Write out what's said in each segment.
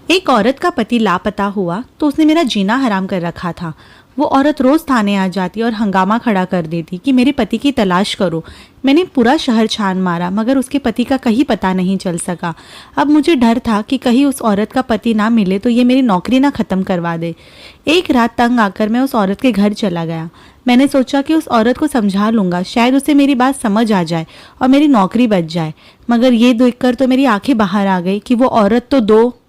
एक औरत का पति लापता हुआ तो उसने मेरा जीना हराम कर रखा था। वो औरत रोज थाने आ जाती और हंगामा खड़ा कर देती कि मेरे पति की तलाश करो। मैंने पूरा शहर छान मारा मगर उसके पति का कहीं पता नहीं चल सका। अब मुझे डर था कि कहीं उस औरत का पति ना मिले तो ये मेरी नौकरी ना खत्म करवा दे। एक रात तंग आकर मैं उस औरत के घर चला गया। मैंने सोचा कि उस औरत को समझा लूंगा, शायद उसे मेरी बात समझ आ जाए और मेरी नौकरी बच जाए। मगर ये देखकर तो मेरी आंखें बाहर आ गई कि वो औरत तो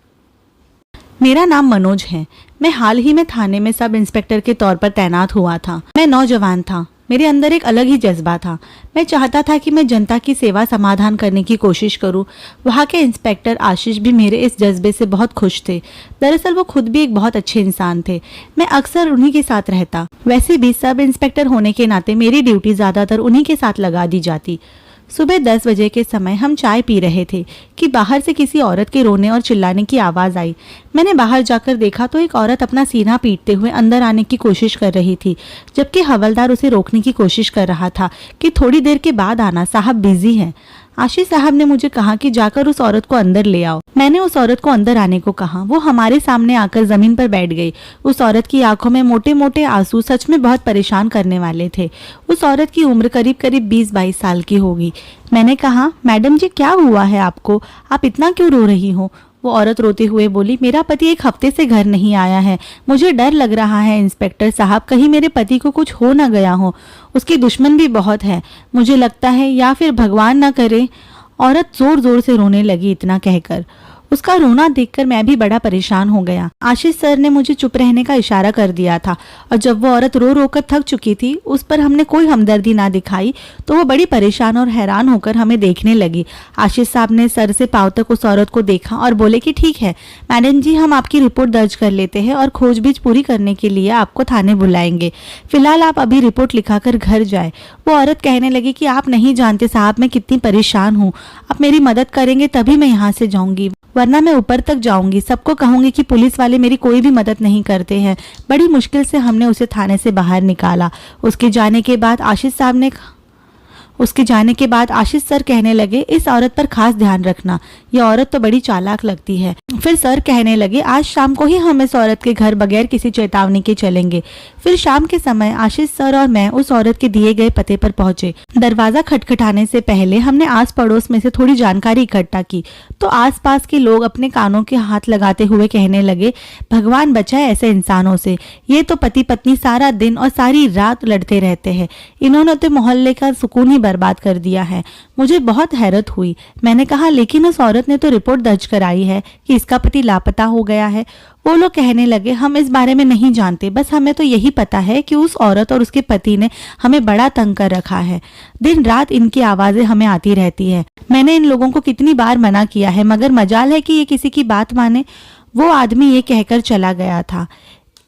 मेरा नाम मनोज है। मैं हाल ही में थाने में सब इंस्पेक्टर के तौर पर तैनात हुआ था। मैं नौजवान था, मेरे अंदर एक अलग ही जज्बा था। मैं चाहता था कि मैं जनता की सेवा समाधान करने की कोशिश करूं। वहाँ के इंस्पेक्टर आशीष भी मेरे इस जज्बे से बहुत खुश थे। दरअसल वो खुद भी एक बहुत अच्छे इंसान थे। मैं अक्सर उन्हीं के साथ रहता। वैसे भी सब इंस्पेक्टर होने के नाते मेरी ड्यूटी ज्यादातर उन्हीं के साथ लगा दी जाती। सुबह 10 बजे के समय हम चाय पी रहे थे कि बाहर से किसी औरत के रोने और चिल्लाने की आवाज़ आई। मैंने बाहर जाकर देखा तो एक औरत अपना सीना पीटते हुए अंदर आने की कोशिश कर रही थी, जबकि हवलदार उसे रोकने की कोशिश कर रहा था कि थोड़ी देर के बाद आना, साहब बिजी हैं। आशीष साहब ने मुझे कहा कि जाकर उस औरत को अंदर ले आओ। मैंने उस औरत को अंदर आने को कहा। वो हमारे सामने आकर जमीन पर बैठ गई। उस औरत की आंखों में मोटे मोटे आंसू सच में बहुत परेशान करने वाले थे। उस औरत की उम्र करीब करीब 20-22 साल की होगी। मैंने कहा, मैडम जी क्या हुआ है आपको, आप इतना क्यों रो रही हो? वो औरत रोते हुए बोली, मेरा पति एक हफ्ते से घर नहीं आया है। मुझे डर लग रहा है इंस्पेक्टर साहब, कहीं मेरे पति को कुछ हो ना गया हो। उसके दुश्मन भी बहुत है, मुझे लगता है, या फिर भगवान ना करे। औरत जोर जोर से रोने लगी। इतना कहकर उसका रोना देखकर मैं भी बड़ा परेशान हो गया। आशीष सर ने मुझे चुप रहने का इशारा कर दिया था और जब वो औरत रो रो कर थक चुकी थी, उस पर हमने कोई हमदर्दी ना दिखाई तो वो बड़ी परेशान और हैरान होकर हमें देखने लगी। आशीष साहब ने सर से पांव तक उस औरत को देखा और बोले कि ठीक है मैडम जी, हम आपकी रिपोर्ट दर्ज कर लेते हैं और खोजबीन पूरी करने के लिए आपको थाने बुलाएंगे। फिलहाल आप अभी रिपोर्ट लिखाकर घर जाए। वो औरत कहने लगी कि आप नहीं जानते साहब मैं कितनी परेशान हूँ, आप मेरी मदद करेंगे तभी मैं यहाँ से जाऊंगी, वरना मैं ऊपर तक जाऊंगी। सबको कहूंगी कि पुलिस वाले मेरी कोई भी मदद नहीं करते हैं। बड़ी मुश्किल से हमने उसे थाने से बाहर निकाला। उसके जाने के बाद आशीष सर कहने लगे, इस औरत पर खास ध्यान रखना, यह औरत तो बड़ी चालाक लगती है। फिर सर कहने लगे, आज शाम को ही हम इस औरत के घर बगैर किसी चेतावनी के चलेंगे। फिर शाम के समय आशीष सर और मैं उस औरत के दिए गए पते पर पहुंचे। दरवाजा खटखटाने से पहले हमने आस पड़ोस में से थोड़ी जानकारी इकट्ठा की तो आसपास के लोग अपने कानों के हाथ लगाते हुए कहने लगे, भगवान बचाए ऐसे इंसानों से। ये तो पति पत्नी सारा दिन और सारी रात लड़ते रहते हैं। इन्होंने तो मोहल्ले का सुकून ही बर्बाद कर दिया है। मुझे बहुत हैरत हुई। मैंने कहा, लेकिन उस औरत ने तो रिपोर्ट दर्ज कराई है कि इसका पति लापता हो गया है। वो लोग कहने लगे, हम इस बारे में नहीं जानते, बस हमें तो यही पता है कि उस औरत और उसके पति ने हमें बड़ा तंग कर रखा है। दिन रात इनकी आवाजें हमें आती रहती है। मैंने इन लोगों को कितनी बार मना किया है मगर मजाल है कि ये किसी की बात माने। वो आदमी ये कहकर चला गया था।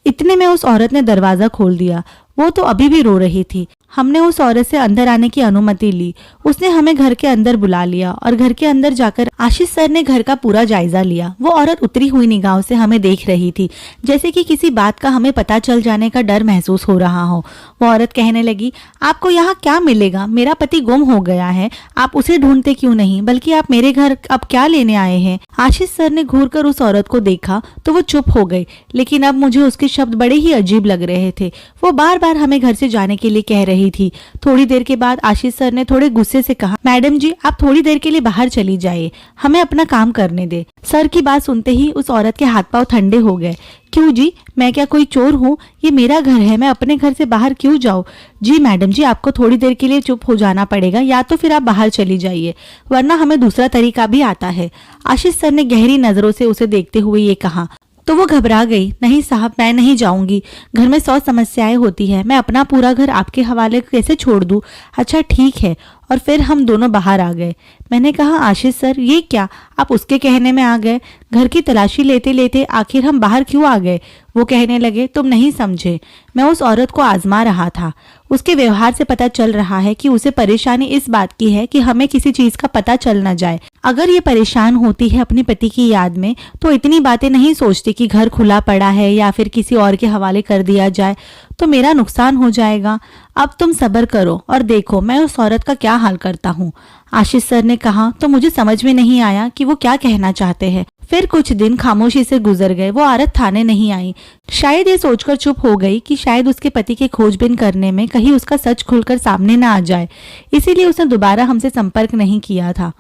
इतने में उस औरत ने दरवाजा खोल दिया। वो तो अभी भी रो रही थी। हमने उस औरत से अंदर आने की अनुमति ली। उसने हमें घर के अंदर बुला लिया और घर के अंदर जाकर आशीष सर ने घर का पूरा जायजा लिया। वो औरत उतरी हुई निगाहों से हमें देख रही थी, जैसे कि किसी बात का हमें पता चल जाने का डर महसूस हो रहा हो। वो औरत कहने लगी, आपको यहाँ क्या मिलेगा? मेरा पति गुम हो गया है, आप उसे ढूंढते क्यों नहीं, बल्कि आप मेरे घर अब क्या लेने आए हैं? आशीष सर ने घूरकर उस औरत को देखा तो वो चुप हो गई, लेकिन अब मुझे उसके शब्द बड़े ही अजीब लग रहे थे। वो बार बार हमें घर से जाने के लिए कह रही थी। थोड़ी देर के बाद आशीष सर ने थोड़े गुस्से से कहा, मैडम जी आप थोड़ी देर के लिए बाहर चली जाइए, हमें अपना काम करने दे। सर की बात सुनते ही उस औरत के हाथ पांव ठंडे हो गए। क्यों जी, मैं क्या कोई चोर हूँ? ये मेरा घर है, मैं अपने घर से बाहर क्यों जाऊँ? जी मैडम जी, आपको थोड़ी देर के लिए चुप हो जाना पड़ेगा, या तो फिर आप बाहर चली जाइए, वरना हमें दूसरा तरीका भी आता है। आशीष सर ने गहरी नजरों से उसे देखते हुए ये कहा तो वो घबरा गई। नहीं साहब, मैं नहीं जाऊंगी, घर में 100 समस्याएं होती है, मैं अपना पूरा घर आपके हवाले कैसे छोड़ दूं? अच्छा ठीक है। और फिर हम दोनों बाहर आ गए। मैंने कहा, आशीष सर ये क्या, आप उसके कहने में आ गए? घर की तलाशी लेते लेते आखिर हम बाहर क्यों आ गए? वो कहने लगे, तुम नहीं समझे, मैं उस औरत को आजमा रहा था। उसके व्यवहार से पता चल रहा है कि उसे परेशानी इस बात की है कि हमें किसी चीज का पता चल न जाए। अगर ये परेशान होती है अपने पति की याद में तो इतनी बातें नहीं सोचती कि घर खुला पड़ा है या फिर किसी और के हवाले कर दिया जाए। तो मेरा नुकसान हो जाएगा। अब तुम सब्र करो और देखो मैं उस औरत का क्या हाल करता हूँ। आशीष सर ने कहा तो मुझे समझ में नहीं आया कि वो क्या कहना चाहते हैं। फिर कुछ दिन खामोशी से गुजर गए। वो औरत थाने नहीं आई। शायद ये सोचकर चुप हो गई कि शायद उसके पति की खोजबीन करने में कहीं उसका सच खुलकर सामने न आ जाए, इसीलिए उसने दोबारा हमसे संपर्क नहीं किया था।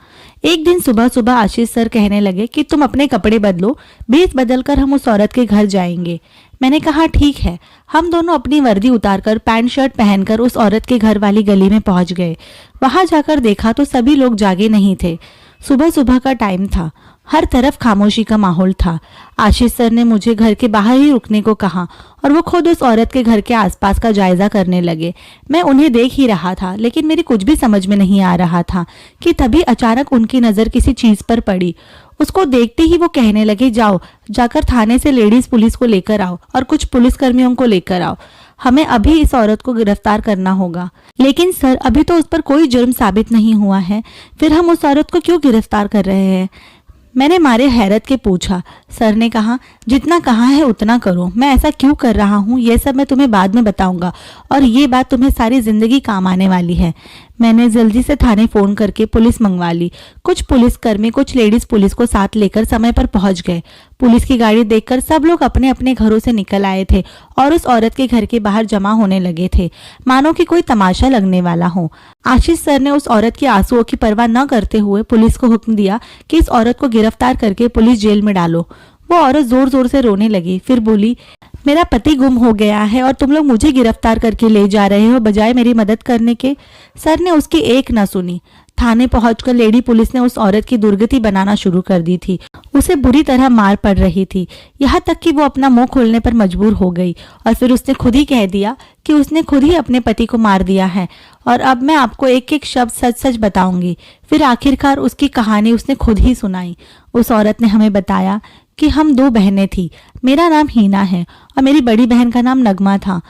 एक दिन सुबह सुबह आशीष सर कहने लगे कि तुम अपने कपड़े बदलो, भेष बदलकर हम उस औरत के घर जाएंगे। मैंने कहा ठीक है। हम दोनों अपनी वर्दी उतारकर पैंट शर्ट पहनकर उस औरत के घर वाली गली में पहुंच गए। वहां जाकर देखा तो सभी लोग जागे नहीं थे। सुबह सुबह का टाइम था। हर तरफ खामोशी का माहौल था। आशीष सर ने मुझे घर के बाहर ही रुकने को कहा और वो खुद उस औरत के घर के आसपास का जायजा करने लगे। मैं उन्हें देख ही रहा था, लेकिन मेरी कुछ भी समझ में नहीं आ रहा था कि तभी अचानक उनकी नज़र किसी चीज़ पर पड़ी। उसको देखते ही वो कहने लगे, जाओ जाकर थाने से लेडीज पुलिस को लेकर आओ और कुछ पुलिसकर्मियों को लेकर आओ। हमें अभी इस औरत को गिरफ्तार करना होगा। लेकिन सर, अभी तो उस पर कोई जुर्म साबित नहीं हुआ है, फिर हम उस औरत को क्यों गिरफ्तार कर रहे हैं? मैंने मारे हैरत के पूछा। सर ने कहा, जितना कहा है उतना करो। मैं ऐसा क्यों कर रहा हूँ ये सब मैं तुम्हें बाद में बताऊंगा, और ये बात तुम्हें सारी जिंदगी काम आने वाली है। मैंने जल्दी से थाने फोन करके पुलिस मंगवा ली। कुछ पुलिसकर्मी कुछ लेडीज पुलिस को साथ लेकर समय पर पहुंच गए। पुलिस की गाड़ी देखकर सब लोग अपने अपने घरों से निकल आए थे और उस औरत के घर के बाहर जमा होने लगे थे, मानो कि कोई तमाशा लगने वाला हो। आशीष सर ने उस औरत के आंसुओं की परवाह न करते हुए पुलिस को हुक्म दिया कि इस औरत को गिरफ्तार करके पुलिस जेल में डालो। वो औरत जोर जोर से रोने लगी, फिर बोली, मेरा पति गुम हो गया है और तुम लोग मुझे गिरफ्तार करके ले जा रहे हो बजाय मेरी मदद करने के। सर ने उसकी एक न सुनी। थाने पहुंचकर लेडी पुलिस ने उस औरत की दुर्गति बनाना शुरू कर दी थी। उसे बुरी तरह मार पड़ रही थी, यहाँ तक कि वो अपना मुंह खोलने पर मजबूर हो गई और फिर उसने खुद ही कह दिया कि उसने खुद ही अपने पति को मार दिया है और अब मैं आपको एक एक शब्द सच सच बताऊंगी। फिर आखिरकार उसकी कहानी उसने खुद ही सुनाई। उस औरत ने हमें बताया कि हम 2 बहनें थी। मेरा नाम हीना है और मेरी बड़ी बहन का नाम नगमा था।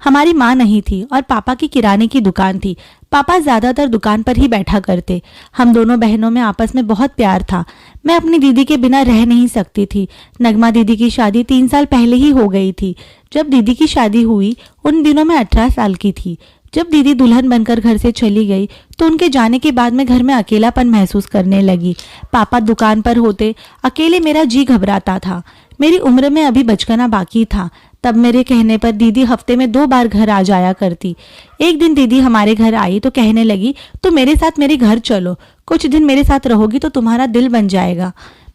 हमारी माँ नहीं थी और पापा की किराने की दुकान थी। पापा ज्यादातर दुकान पर ही बैठा करते। हम दोनों बहनों में आपस में बहुत प्यार था। मैं अपनी दीदी के बिना रह नहीं सकती थी। नगमा दीदी की शादी 3 साल पहले ही हो गई थी। जब दीदी की शादी हुई उन दिनों मैं 18 साल की थी। जब दीदी दुल्हन बनकर घर से चली गई तो उनके जाने के बाद मैं घर में अकेलापन महसूस करने लगी। पापा दुकान पर होते, अकेले मेरा जी घबराता था। मेरी उम्र में अभी बचपना बाकी था। तब मेरे कहने पर दीदी हफ्ते में 2 बार घर आ जाया करती। एक दिन दीदी हमारे घर आई तो कहने लगी, तो मेरे साथ मेरे घर चलो, कुछ दिन मेरे साथ रहोगी तो तुम्हारा दिल बन जाएगा।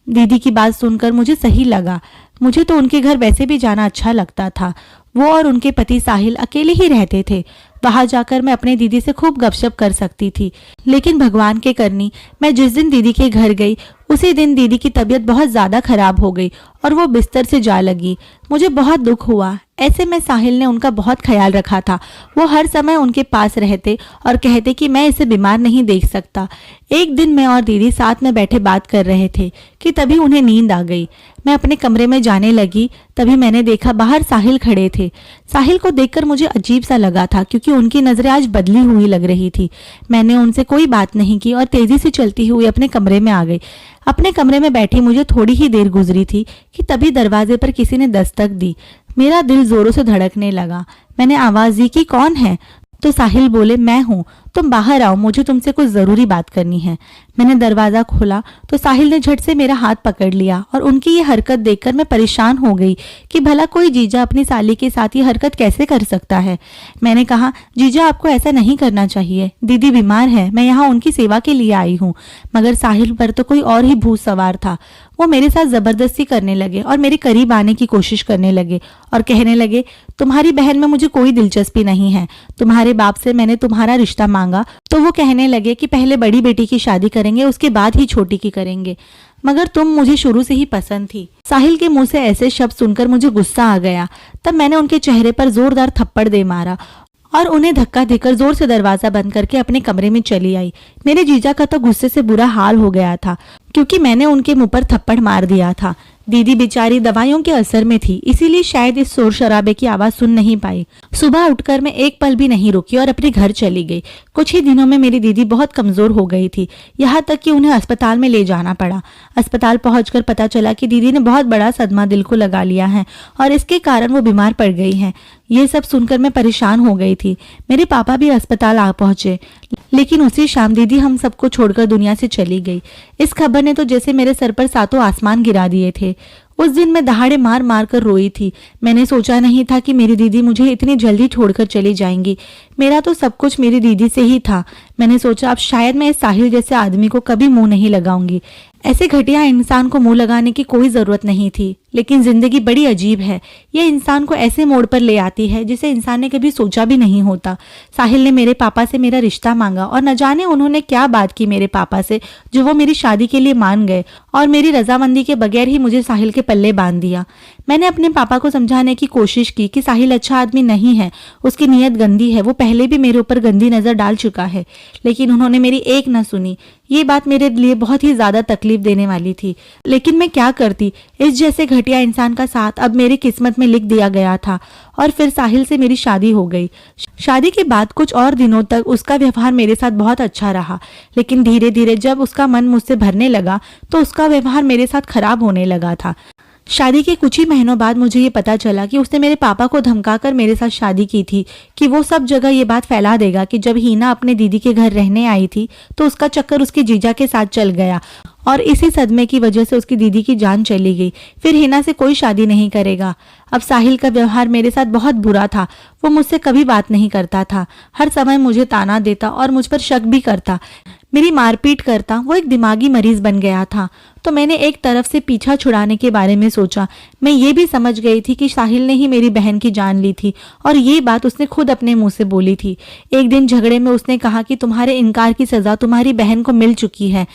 दीदी की बात सुनकर मुझे सही लगा। मुझे तो उनके घर वैसे भी जाना अच्छा लगता था। वो और उनके पति साहिल अकेले ही रहते थे। वहां जाकर मैं अपने दीदी से खूब गपशप कर सकती थी। लेकिन भगवान के करनी, मैं जिस दिन दीदी के घर गई उसी दिन दीदी की तबीयत बहुत ज़्यादा खराब हो गई और वो बिस्तर से जा लगी। मुझे बहुत दुख हुआ। ऐसे में साहिल ने उनका बहुत ख्याल रखा था। वो हर समय उनके पास रहते और कहते कि मैं इसे बीमार नहीं देख सकता। एक दिन मैं और दीदी साथ में बैठे बात कर रहे थे कि तभी उन्हें नींद आ गई। मैं अपने कमरे में जाने लगी, तभी मैंने देखा बाहर साहिल खड़े थे। साहिल को देखकर मुझे अजीब सा लगा था क्योंकि उनकी नज़रें आज बदली हुई लग रही थी। मैंने उनसे कोई बात नहीं की और तेजी से चलती हुई अपने कमरे में आ गई। अपने कमरे में बैठी मुझे थोड़ी ही देर गुजरी थी कि तभी दरवाजे पर किसी ने दस्तक दी। मेरा दिल जोरों से धड़कने लगा। मैंने आवाज़ दी कि कौन है? तो साहिल बोले, मैं हूँ, तुम बाहर आओ, मुझे तुमसे कुछ ज़रूरी बात करनी है। मैंने दरवाज़ा खोला तो साहिल ने झट से मेरा हाथ पकड़ लिया और उनकी ये हरकत देखकर मैं परेशान हो गई कि भला कोई जीजा अपनी साली के साथ ये हरकत कैसे कर सकता है। मैंने कहा, जीजा आपको ऐसा नहीं करना चाहिए, दीदी बीमार है, मैं यहाँ उनकी सेवा के लिए आई हूँ। मगर साहिल पर तो कोई और ही भूत सवार था। वो मेरे साथ ज़बरदस्ती करने लगे और मेरे करीब आने की कोशिश करने लगे और कहने लगे, तुम्हारी बहन में मुझे कोई दिलचस्पी नहीं है। तुम्हारे बाप से मैंने तुम्हारा रिश्ता मांगा तो वो कहने लगे कि पहले बड़ी बेटी की शादी करेंगे, उसके बाद ही छोटी की करेंगे, मगर तुम मुझे शुरू से ही पसंद थी। साहिल के मुंह से ऐसे शब्द सुनकर मुझे गुस्सा आ गया। तब मैंने उनके चेहरे पर जोरदार थप्पड़ दे मारा और उन्हें धक्का देकर जोर से दरवाजा बंद करके अपने कमरे में चली आई। मेरे जीजा का तो गुस्से से बुरा हाल हो गया था क्योंकि मैंने उनके मुंह पर थप्पड़ मार दिया था। दीदी बेचारी दवाइयों के असर में थी, इसीलिए शायद इस शोर शराबे की आवाज सुन नहीं पाई। सुबह उठकर मैं एक पल भी नहीं रुकी और अपने घर चली गई। कुछ ही दिनों में मेरी दीदी बहुत कमजोर हो गई थी, यहाँ तक कि उन्हें अस्पताल में ले जाना पड़ा। अस्पताल पहुंचकर पता चला कि दीदी ने बहुत बड़ा सदमा दिल को लगा लिया है और इसके कारण वो बीमार पड़ गई हैं। ये सब सुनकर मैं परेशान हो गई थी। मेरे पापा भी अस्पताल आ पहुंचे, लेकिन उसी शाम दीदी हम सबको छोड़कर दुनिया से चली गई। इस खबर ने तो जैसे मेरे सर पर सातों आसमान गिरा दिए थे। उस दिन मैं दहाड़े मार मार कर रोई थी। मैंने सोचा नहीं था कि मेरी दीदी मुझे इतनी जल्दी छोड़कर चली जाएंगी। मेरा तो सब कुछ मेरी दीदी से ही था। मैंने सोचा अब शायद मैं इस साहिल जैसे आदमी को कभी मुंह नहीं लगाऊंगी। ऐसे घटिया इंसान को मुंह लगाने की कोई जरूरत नहीं थी। लेकिन जिंदगी बड़ी अजीब है। यह इंसान को ऐसे मोड़ पर ले आती है जिसे इंसान ने कभी सोचा भी नहीं होता। साहिल ने मेरे पापा से मेरा रिश्ता मांगा और न जाने उन्होंने क्या बात की मेरे पापा से जो वो मेरी शादी के लिए मान गए और मेरी रजामंदी के बगैर ही मुझे साहिल के पल्ले बांध दिया। मैंने अपने पापा को समझाने की कोशिश की कि साहिल अच्छा आदमी नहीं है, उसकी नीयत गंदी है, वो पहले भी मेरे ऊपर गंदी नजर डाल चुका है। लेकिन उन्होंने मेरी एक न सुनी। ये बात मेरे लिए बहुत ही ज्यादा तकलीफ देने वाली थी, लेकिन मैं क्या करती। इस जैसे घटिया इंसान का साथ अब मेरी किस्मत में लिख दिया गया था और फिर साहिल से मेरी शादी हो गई। शादी के बाद कुछ और दिनों तक उसका व्यवहार मेरे साथ बहुत अच्छा रहा, लेकिन धीरे धीरे जब उसका मन मुझसे भरने लगा तो उसका व्यवहार मेरे साथ खराब होने लगा था। शादी के कुछ ही महीनों बाद मुझे ये पता चला कि उसने मेरे पापा को धमकाकर मेरे साथ शादी की थी कि वो सब जगह ये बात फैला देगा कि जब हीना अपने दीदी के घर रहने आई थी तो उसका चक्कर उसके जीजा के साथ चल गया और इसी सदमे की वजह से उसकी दीदी की जान चली गई। फिर हिना से कोई शादी नहीं करेगा। अब साहिल का व्यवहार मेरे साथ बहुत बुरा था। वो मुझसे कभी बात नहीं करता था, हर समय मुझे ताना देता और मुझ पर शक भी करता, मेरी मारपीट करता। वो एक दिमागी मरीज बन गया था। तो मैंने एक तरफ से पीछा छुड़ाने के बारे में सोचा। मैं ये भी समझ गई थी कि साहिल ने ही मेरी बहन की जान ली थी और ये बात उसने खुद अपने मुंह से बोली थी। एक दिन झगड़े में उसने कहा कि तुम्हारे इनकार की सजा तुम्हारी बहन को मिल चुकी है।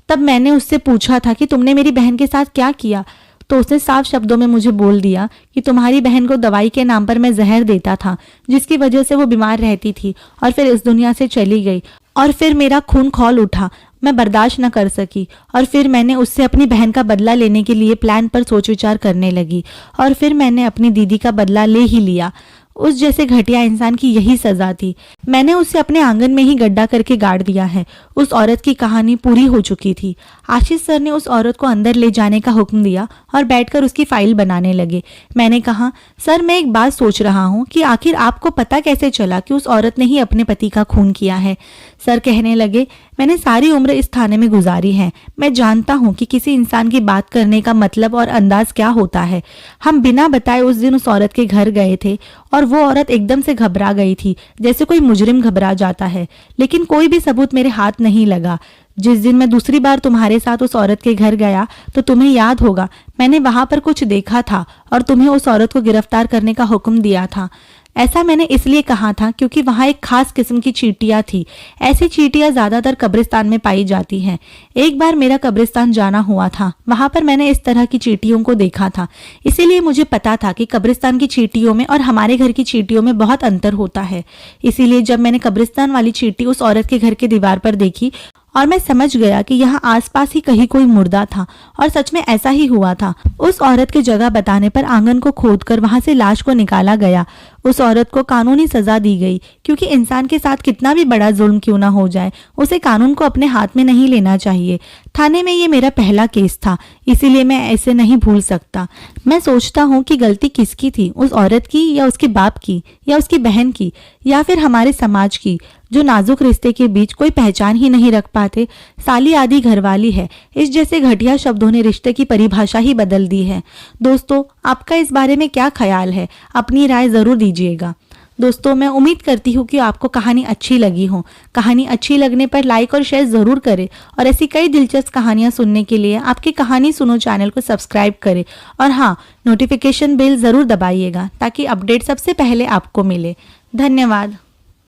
तब मैंने उससे पूछा था कि तुमने मेरी बहन के साथ क्या किया, तो उसने साफ शब्दों में मुझे बोल दिया कि तुम्हारी बहन को दवाई के नाम पर मैं जहर देता था, जिसकी वजह से वो बीमार रहती थी और फिर इस दुनिया से चली गई। और फिर मेरा खून खौल उठा, मैं बर्दाश्त न कर सकी और फिर मैंने उससे अपनी बहन का बदला लेने के लिए प्लान पर सोच विचार करने लगी और फिर मैंने अपनी दीदी का बदला ले ही लिया। उस जैसे घटिया इंसान की यही सजा थी। मैंने उसे अपने आंगन में ही गड्ढा करके गाड़ दिया है। उस औरत की कहानी पूरी हो चुकी थी। आशीष सर ने उस औरत को अंदर ले जाने का हुक्म दिया और बैठकर उसकी फाइल बनाने लगे। मैंने कहा, सर मैं एक बात सोच रहा हूँ कि आखिर आपको पता कैसे चला कि उस औरत ने ही अपने पति का खून किया है। सर कहने लगे, मैंने सारी उम्र इस थाने में गुजारी है। मैं जानता हूँ कि किसी इंसान की बात करने का मतलब और अंदाज क्या होता है। हम बिना बताए उस दिन उस औरत के घर गए थे और वो औरत एकदम से घबरा गई थी, जैसे कोई मुजरिम घबरा जाता है। लेकिन कोई भी सबूत मेरे हाथ नहीं लगा। जिस दिन मैं दूसरी बार तुम्हारे साथ उस औरत के घर गया तो तुम्हें याद होगा, मैंने वहां पर कुछ देखा था और तुम्हें उस औरत को गिरफ्तार करने का हुक्म दिया था। ऐसा मैंने इसलिए कहा था क्योंकि वहां एक खास किस्म की चींटियां थी। ऐसी चींटियां ज्यादातर कब्रिस्तान में पाई जाती हैं। एक बार मेरा कब्रिस्तान जाना हुआ था, वहां पर मैंने इस तरह की चींटियों को देखा था। इसीलिए मुझे पता था कि कब्रिस्तान की चींटियों में और हमारे घर की चींटियों में बहुत अंतर होता है। इसीलिए जब मैंने कब्रिस्तान वाली चींटी उस औरत के घर के दीवार पर देखी और मैं समझ गया कि यहाँ आसपास ही कहीं कोई मुर्दा था और सच में ऐसा ही हुआ था। उस औरत की जगह बताने पर आंगन को खोदकर वहां से लाश को निकाला गया। उस औरत को कानूनी सजा दी गई क्योंकि इंसान के साथ कितना भी बड़ा जुल्म क्यों ना हो जाए, उसे कानून को अपने हाथ में नहीं लेना चाहिए। थाने में ये मेरा पहला केस था, इसीलिए मैं ऐसे नहीं भूल सकता। मैं सोचता हूँ कि गलती किसकी थी, उस औरत की या उसके बाप की या उसकी बहन की या फिर हमारे समाज की, जो नाजुक रिश्ते के बीच कोई पहचान ही नहीं रख पाते। साली आदि घरवाली है, इस जैसे घटिया शब्दों ने रिश्ते की परिभाषा ही बदल दी है। दोस्तों, आपका इस बारे में क्या ख्याल है? अपनी राय जरूर दीजिएगा। दोस्तों, मैं उम्मीद करती हूँ कि आपको कहानी अच्छी लगी हो। कहानी अच्छी लगने पर लाइक और शेयर जरूर करें और ऐसी कई दिलचस्प कहानियाँ सुनने के लिए आपके कहानी सुनो चैनल को सब्सक्राइब करें और हाँ, नोटिफिकेशन बेल जरूर दबाइएगा ताकि अपडेट सबसे पहले आपको मिले। धन्यवाद।